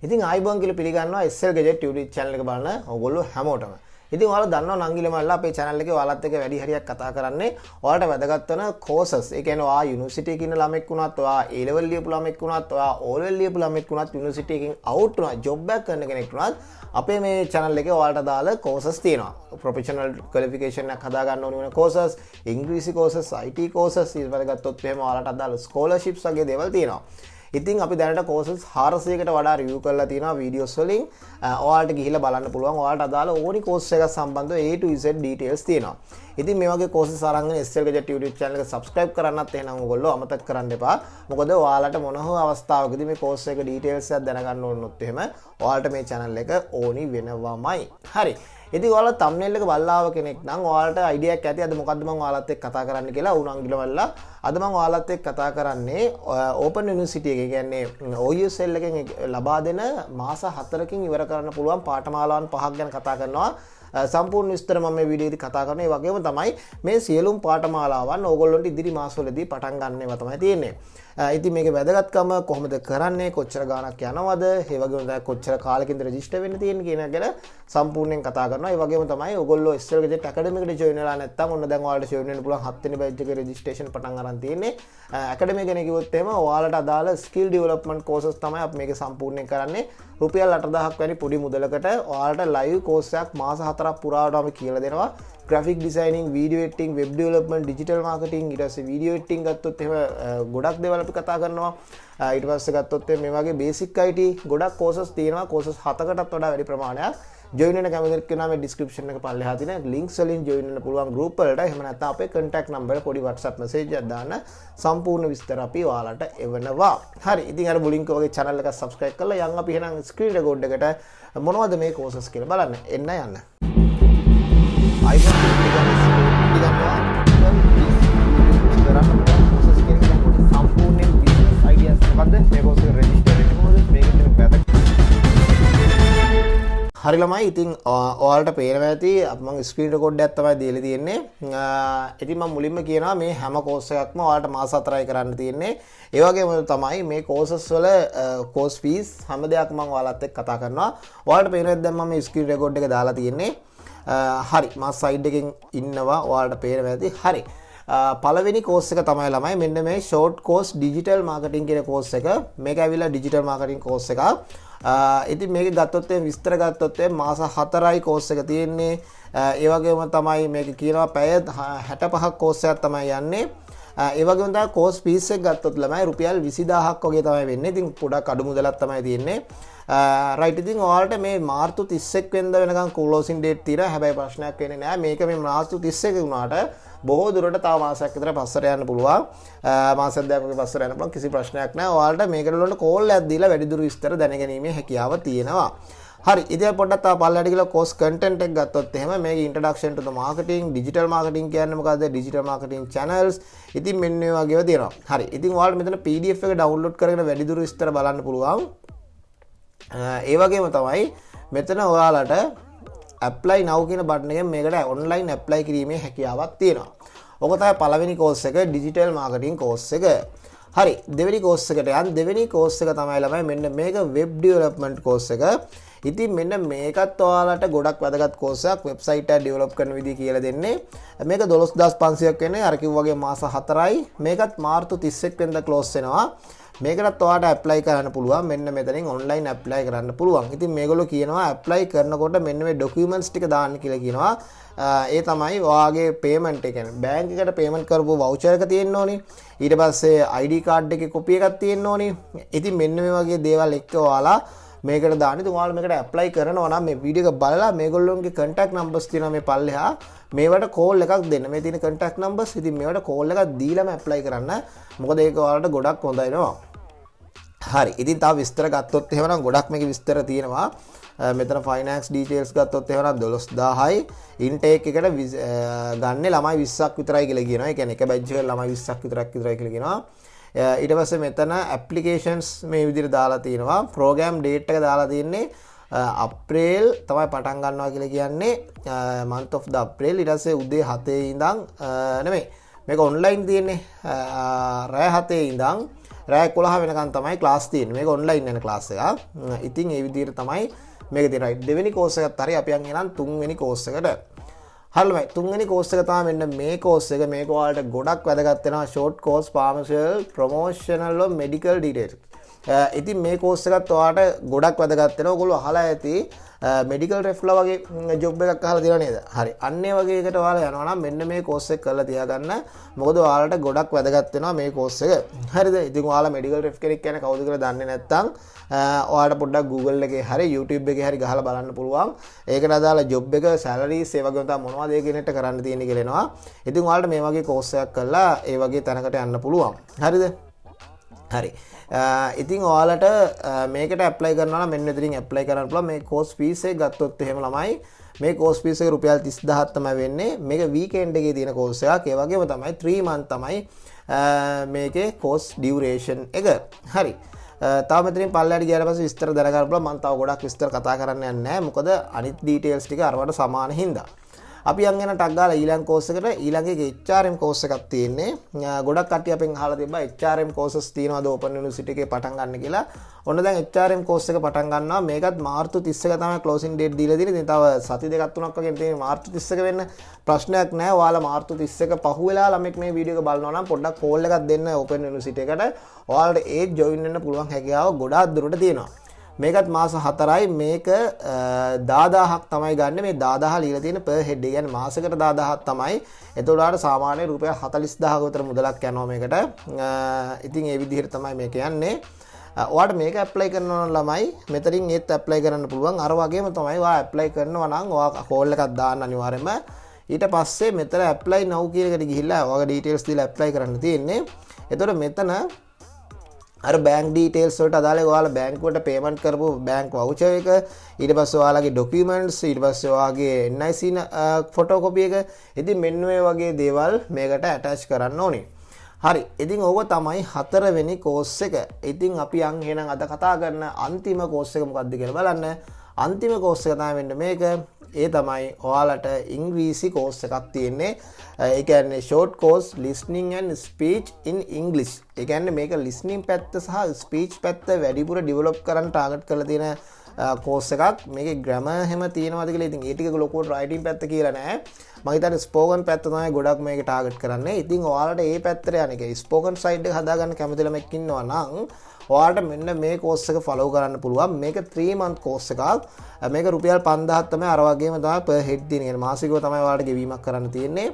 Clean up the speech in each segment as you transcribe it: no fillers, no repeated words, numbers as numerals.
ඉතින් ආයිබෝන් කියලා පිළිගන්නවා SL Gadget YouTube channel එක බලන ඔයගොල්ලෝ හැමෝටම. ඉතින් ඔයාලා දන්නවා නංගිල මල්ලා අපේ channel එකේ ඔයාලත් එක්ක වැඩි හරියක් කතා කරන්නේ ඔයාලට වැදගත් වෙන courses. ඒ කියන්නේ ඔයා යුනිවර්සිටි එකේ ඉන්න ළමෙක් වුණත්, ඔයා A level ලියපු ළමෙක් වුණත්, ඔයා O level ලියපු ළමෙක් වුණත්, යුනිවර්සිටි එකෙන් out වුණා, job එකක් කරන කෙනෙක් වුණත් අපේ මේ channel එකේ ඔයාලට දාලා courses තියෙනවා. Professional qualification එකක් හදා ගන්න ඕන වෙන courses, ඉංග්‍රීසි courses, IT courses, ඊට පස්සේ ගත්තොත් එහෙම ඔයාලට අදාළ scholarships වගේ දේවල් තියෙනවා. ඉතින් අපි දැනට courses 400කට වඩා review කරලා තියෙනවා videos වලින්. ඔයාලට ගිහිල්ලා බලන්න පුළුවන්. ඔයාලට අදාළ ඕනි course එකක් සම්බන්ධව A to Z details තියෙනවා. ඉතින් මේ වගේ courses අරගෙන SL Gadget YouTube channel එක subscribe කරන්නත් එහෙනම් ඔයගොල්ලෝ අමතක කරන්න එපා. මොකද ඔයාලට මොන හෝ අවස්ථාවකදී මේ course එක details එකක් දැනගන්න ඕනොත් එහෙම ඔයාලට මේ channel එක ඕනි වෙනවමයි. හරි. ඉතින් ඔයාලා thumbnail එක බලලා ආව කෙනෙක් නම් ඔයාලට idea එකක් ඇති අද මොකද්ද මම ඔයාලත් එක්ක කතා කරන්න කියලා උණංගිල වල්ලා අද මම ඔයාලත් එක්ක කතා කරන්නේ Open University එක කියන්නේ OUSL එකෙන් ලබා දෙන මාස 4කින් ඉවර කරන්න පුළුවන් පාඨමාලාවන් 5ක් ගැන කතා කරනවා. සම්පූර්ණ විස්තර මම මේ වීඩියෝදී කතා කරනවා. ඒ වගේම තමයි මේ සියලුම පාඨමාලාවන් ඕගොල්ලන්ට ඉදිරි මාසවලදී පටන් ගන්න ඒවා තමයි තියෙන්නේ. ඉතින් මේකේ වැදගත්කම කොහොමද කරන්නේ, කොච්චර ගාණක් යනවද, ඒ වගේම තමයි කොච්චර කාලෙකින්ද රෙජිස්ටර් වෙන්න තියෙන්නේ කියන ගැන සම්පූර්ණයෙන් කතා කරනවා. ඒ වගේම තමයි ඔයගොල්ලෝ SL Gadget Academy එකට join වෙලා නැත්නම් ඔන්න දැන් ඔයාලට join වෙන්න පුළුවන් 7 වෙනි batch එකේ registration පටන් අරන් තියෙන්නේ. Academy ගැන කිව්වොත් එහෙම ඔයාලට අදාළ skill development courses තමයි අපි මේක සම්පූර්ණයෙන් කරන්නේ. රුපියල් 8000ක් වැනි පොඩි මුදලකට ඔයාලට live course එකක් මාස 4ක් පුරාවටම අපි කියලා දෙනවා. graphic designing, video editing, web development, digital marketing, ඊට පස්සේ video editing ගත්තොත් එහෙම ගොඩක් දේවල් අපි කතා කරනවා. ඊට පස්සේ ගත්තොත් මේ වගේ basic IT ගොඩක් courses තියෙනවා. courses 7කටත් වඩා වැඩි ප්‍රමාණයක්. join වෙන කැමති කෙනා මේ description එක පල්ලෙහා තියෙන links වලින් join වෙන්න පුළුවන් group වලට. එහෙම නැත්නම් අපේ contact number එක පොඩි WhatsApp message එකක් දාන්න සම්පූර්ණ විස්තර අපි ඔයාලට එවනවා. හරි. ඉතින් අර මුලින්ම වගේ channel එක subscribe කරලා යන් අපි එහෙනම් screen record එකට මොනවද මේ courses කියලා බලන්න. එන්න යන්න. iPhone පිළිගන්නවා සම්පූර්ණ බිස්නස් අයිඩියාස් මොකද්ද මේ course එක රෙජිස්ටර් වෙන්නේ කොහොමද මේකේ වැදගත් හරි ළමයි ඉතින් ඔයාලට පේනවා ඇති මම ස්ක්‍රීන් රෙකෝඩ් එකක් තමයි දීලා තියෙන්නේ ඉතින් මම මුලින්ම කියනවා මේ හැම course එකක්ම ඔයාලට මාස 4යි කරන්න තියෙන්නේ ඒ වගේම තමයි මේ courses වල course fees හැම දෙයක්ම මම ඔයාලත් එක්ක කතා කරනවා ඔයාලට පේනවා දැන් මම මේ ස්ක්‍රීන් රෙකෝඩ් එක දාලා තියෙන්නේ හරි මම සයිඩ් එකෙන් ඉන්නවා ඔයාලට පේනවා ඇති හරි පළවෙනි course එක තමයි ළමයි මෙන්න මේ short course digital marketing කියන course එක මේක ඇවිල්ලා digital marketing course එකක් ඉතින් මේක ගත්තොත් විස්තර ගත්තොත් මාස 4යි course එක තියෙන්නේ ඒ වගේම තමයි මේක කියනවා පැය 65ක් course එකක් තමයි යන්නේ ඒ වගේම තමයි course fees එක ගත්තොත් ළමයි රුපියල් 20000ක් වගේ තමයි වෙන්නේ ඉතින් පොඩක් අඩු මුදලක් තමයි තියෙන්නේ right ඉතින් ඔයාලට මේ මාර්තු 31 වෙනිදා වෙනකන් closing date තියෙනවා හැබැයි ප්‍රශ්නයක් වෙන්නේ නැහැ මේක මේ මාර්තු 31 වුණාට බොහෝ දුරට තව මාසයක් විතර පස්සට යන්න පුළුවන් මාසයක් දෙකක් පස්සට යන්න පුළුවන් කිසි ප්‍රශ්නයක් නැහැ ඔයාලට මේකට වලට කෝල් එකක් දීලා වැඩිදුර විස්තර දැනගැනීමේ හැකියාව තියෙනවා හරි ඉතින් පොඩ්ඩක් තව පල්ලයට ගිහලා course content එක ගත්තොත් එහෙම මේක introduction to the marketing digital marketing කියන්නේ මොකද්ද digital marketing channels ඉතින් මෙන්න මේ වගේව තියෙනවා හරි ඉතින් ඔයාලට මෙතන PDF එක download කරගෙන වැඩිදුර විස්තර බලන්න පුළුවන් ඒ වගේම තමයි මෙතන ඔයාලට apply now කියන බටන් එකෙන් මේකට online apply කිරීමේ හැකියාවක් තියෙනවා. ඔක තමයි පළවෙනි course එක digital marketing course එක. හරි දෙවෙනි course එකට යන් දෙවෙනි course එක තමයි ළමයි මෙන්න මේක web development course එක. ඉතින් මෙන්න මේකත් ඔයාලට ගොඩක් වැදගත් course එකක් website එක develop කරන විදිහ කියලා දෙන්නේ. මේක 12500ක් වෙන්නේ අර කිව්වා වගේ මාස 4යි. මේකත් මාර්තු 31 වෙනිදා close වෙනවා. මේකටත් ඔයාලට apply කරන්න පුළුවන් මෙන්න මෙතනින් online apply කරන්න පුළුවන්. ඉතින් මේගොල්ලෝ කියනවා apply කරනකොට මෙන්න මේ documents ටික දාන්න කියලා කියනවා. ඒ තමයි ඔයාගේ payment එක කියන්නේ bank එකට payment කරපුව voucher එක තියෙන්න ඕනි. ඊට පස්සේ ID card එකේ copy එකක් තියෙන්න ඕනි. ඉතින් මෙන්න මේ වගේ දේවල් එක්ක ඔයාලා මේකට දාන්න. ඉතින් ඔයාලා මේකට apply කරනවා නම් මේ වීඩියෝ එක බලලා මේගොල්ලෝන්ගේ contact numbers තියෙනවා මේ පල්ලෙහා. මේවට call එකක් දෙන්න. මේ තියෙන contact numbers ඉතින් මේවට call එකක් දීලාම apply කරන්න. මොකද ඒක ඔයාලට ගොඩක් හොඳයි නෝ. හරි ඉතින් තව විස්තර ගත්තොත් එහෙමනම් ගොඩක් මේකේ විස්තර තියෙනවා මෙතන finance details ගත්තොත් එහෙමනම් 12000යි intake එකට ගන්නේ ළමයි 20ක් විතරයි කියලා කියනවා. ඒ කියන්නේ එක batch එකට ළමයි 20ක් විතරයි කියලා කියනවා. ඊට පස්සේ මෙතන applications මේ විදිහට දාලා තියෙනවා. program date එක දාලා තියෙන්නේ අප්‍රේල් තමයි පටන් ගන්නවා කියලා කියන්නේ month of the April ඊට පස්සේ උදේ 7 ඉඳන් නෙමෙයි මේක online තියෙන්නේ රෑ 7 ඉඳන් රෑ 11 වෙනකන් තමයි ක්ලාස් තියෙන්නේ. මේක ඔන්ලයින් යන ක්ලාස් එකක්. ඉතින් ඒ විදිහට තමයි මේක තියෙන්නේ. right. දෙවෙනි කෝස් එකත් හරි අපි යන් එනන් තුන්වෙනි කෝස් එකට. හරියි. තුන්වෙනි කෝස් එක තමයි මෙන්න මේ කෝස් එක. මේක ඔයාලට ගොඩක් වැදගත් වෙනවා. short course pharmaceutical promotional or medical details. ඉතින් මේ කෝස් එකත් ඔයාලට ගොඩක් වැදගත් වෙනවා. ඔයගොල්ලෝ අහලා ඇති මෙඩිකල් රෙෆ්ලා වගේ ජොබ් එකක් අහලා තියෙනව නේද? හරි. අන්න ඒ වගේ එකට ඔයාලා යනවා නම් මෙන්න මේ කෝස් එක කරලා තියාගන්න. මොකද ඔයාලට ගොඩක් වැදගත් වෙනවා මේ කෝස් එක. හරිද? ඉතින් ඔයාලා මෙඩිකල් රෙෆ් කෙනෙක් කියන්නේ කවුද කියලා දන්නේ නැත්නම් ඔයාලට පොඩ්ඩක් Google එකේ හරි YouTube එකේ හරි ගහලා බලන්න පුළුවන්. ඒකට අදාළ ජොබ් එක, salaries ඒ වගේම තමයි මොනවද ඒ කෙනෙක්ට කරන්න තියෙන්නේ කියලා එනවා. ඉතින් ඔයාලට මේ වගේ කෝස් එකක් කරලා ඒ වගේ තැනකට යන්න පුළුවන්. හරිද? හරි. ඉතින් ඔයාලට මේකට ඇප්ලයි කරනවා නම් මෙන්න මෙතනින් ඇප්ලයි කරන්න පුළුවන්. මේ කෝස් ෆීස් එක ගත්තොත් එහෙම ළමයි මේ කෝස් ෆීස් එක රුපියල් 30000ක් තමයි වෙන්නේ. මේක වීකෙන්ඩ් එකේ තියෙන කෝස් එකක්. ඒ වගේම තමයි 3 month තමයි මේකේ කෝස් ඩියුරේෂන් එක. හරි. තව මෙතනින් පල්ලෙහාට ගියාට පස්සේ විස්තර දැනගන්න පුළුවන්. මම තව ගොඩක් විස්තර කතා කරන්න යන්නේ නැහැ. මොකද අනිත් ඩීටේල්ස් ටික අරවට සමාන හින්දා. අපි යන් යන ටක් ගාලා ඊළඟ කෝස් එකට ඊළඟ එකේ HRM කෝස් එකක් තියෙන්නේ. ගොඩක් කට්ටිය අපෙන් අහලා තිබ්බා HRM කෝසස් තියෙනවද ඕපන් යුනිවර්සිටි එකේ පටන් ගන්න කියලා. ඔන්න දැන් HRM කෝස් එක පටන් ගන්නවා. මේකත් මාර්තු 30 එක තමයි ක්ලෝසින් ඩේට් දීලා තියෙන්නේ. ඉතින් තව සති දෙකක් තුනක් වගේ තියෙන මාර්තු 30 වෙන්න ප්‍රශ්නයක් නැහැ. ඔයාලා මාර්තු 30 පහුවෙලා ළමෙක් මේ වීඩියෝ එක බලනවා නම් පොඩ්ඩක් කෝල් එකක් දෙන්න ඕපන් යුනිවර්සිටි එකට. ඔයාලට ඒ ජොයින් වෙන්න පුළුවන් හැකියාව ගොඩාක් දුරට තියෙනවා. මේකත් මාස 4යි. මේක 10000ක් තමයි ගන්න. මේ 10000 ලියලා තියෙන per head. ඒ කියන්නේ මාසෙකට 10000ක් තමයි. එතකොට ඔයාලට සාමාන්‍ය රුපියල් 40000ක විතර මුදලක් යනවා මේකට. ඉතින් ඒ විදිහට තමයි මේක යන්නේ. ඔයාලට මේක ඇප්ලයි කරනවා නම් ළමයි මෙතනින් ඒත් ඇප්ලයි කරන්න පුළුවන්. අර වගේම තමයි ඔයා ඇප්ලයි කරනවා නම් ඔයා කෝල් එකක් දාන්න අනිවාර්යයෙන්ම. ඊට පස්සේ මෙතන ඇප්ලයි now කියන එකට ගිහිල්ලා ඔයාගේ ඩීටේල්ස් දීලා ඇප්ලයි කරන්න තියෙන්නේ. එතකොට මෙතන අර බැංක් ඩීටේල්ස් වලට අදාළව ඔයාලා බැංකුවට පේමන්ට් කරපු බැංක් වවුචර් එක, ඊට පස්සේ ඔයාලගේ ડોකියුමන්ට්ස්, ඊට පස්සේ ඔයාගේ NIC ෆොටෝකොපි එක. ඉතින් මෙන්න මේ වගේ දේවල් මේකට ඇටච් කරන්න ඕනේ. හරි. ඉතින් ඕක තමයි 4 වෙනි කෝස් එක. ඉතින් අපි යන් එහෙනම් අද කතා කරන අන්තිම කෝස් එක මොකක්ද කියලා බලන්න. අන්තිම කෝස් එක තමයි මෙන්න මේක. ඒ තමයි ඔයාලට ඉංග්‍රීසි කෝස් එකක් තියෙන්නේ. ඒ කියන්නේ short course listening and speech in English. ඒ කියන්නේ මේක listening පැත්ත සහ speech පැත්ත වැඩිපුර develop කරන්න target කරලා තියෙන කෝස් එකක්. මේකේ grammar හැම තියෙනවාද කියලා ඉතින් ඒ ටික ලොකුවට writing පැත්ත කියලා නෑ. මම හිතන්නේ spoken පැත්ත තමයි ගොඩක් මේක target කරන්නේ. ඉතින් ඔයාලට මේ පැත්තට යන එක spoken side එක හදාගන්න කැමති ළමෙක් ඉන්නවා නම් ඔයාලට මෙන්න මේ කෝස් එක follow කරන්න පුළුවන්. මේක 3 month කෝස් එකක්. මේක රුපියල් 5000ක් තමයි අර වගේම තමයි per head තියෙන. මාසිකව තමයි ඔයාලට ගෙවීමක් කරන්න තියෙන්නේ.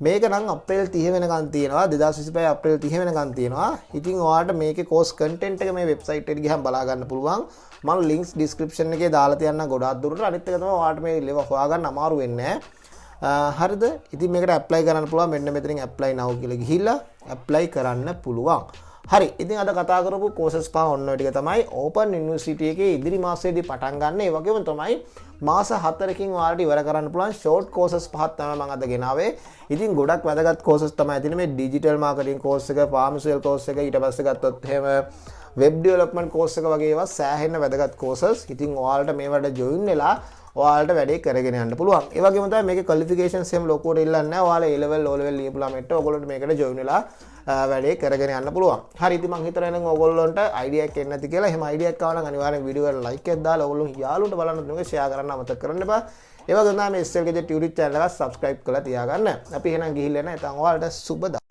මේක නම් අප්‍රේල් 30 වෙනකන් තියෙනවා. 2025 අප්‍රේල් 30 වෙනකන් තියෙනවා. ඉතින් ඔයාලට මේකේ course content එක මේ website එකට ගිහම බලා ගන්න පුළුවන්. මම links description එකේ දාලා තියන්නම් ගොඩාක් දුරට. අනිත් එක තමයි ඔයාලට මේ ලෙව හොයාගන්න අමාරු වෙන්නේ නැහැ. හරිද? ඉතින් මේකට apply කරන්න පුළුවන්. මෙන්න මෙතනින් apply now කියලා ගිහිල්ලා apply කරන්න පුළුවන්. හරි. ඉතින් අද කතා කරපු courses පහ ඔන්න ඔය ටික තමයි Open University එකේ ඉදිරි මාසයේදී පටන් ගන්න. ඒ වගේම තමයි මාස 4කින් ඔයාලට ඉවර කරන්න පුළුවන් short courses පහක් තමයි මම අද ගෙනාවේ. ඉතින් ගොඩක් වැදගත් courses තමයි තියෙන්නේ. මේ digital marketing course එක, pharmaceutical course එක, ඊට පස්සේ ගත්තොත් එහෙම web development course එක වගේ ඒවා සෑහෙන වැදගත් courses. ඉතින් ඔයාලට මේවට join වෙලා ඔයාලට වැඩේ කරගෙන යන්න පුළුවන්. ඒ වගේම තමයි මේකේ qualifications එහෙම ලොකුවට ඉල්ලන්නේ නැහැ. ඔයාලා A level, O level ලියපු ළමයින්ට ඔයගොල්ලන්ට මේකට join වෙලා වැඩේ කරගෙන යන්න පුළුවන්. හරි. ඉතින් මම හිතනවා නම් ඔයගොල්ලන්ට idea එකක් එන්නේ නැති කියලා. එහෙම idea එකක් ආව නම් අනිවාර්යෙන් වීඩියෝ එකට like එකක් දාලා ඔයගොල්ලෝ යාළුවන්ට බලන්න තුනක share කරන්න අමතක කරන්න එපා. ඒ වගේම තමයි මේ SL Gadget YouTube channel එක subscribe කරලා තියාගන්න. අපි එහෙනම් ගිහිල්ලා එන. නැත්නම් ඔයාලට සුබ දා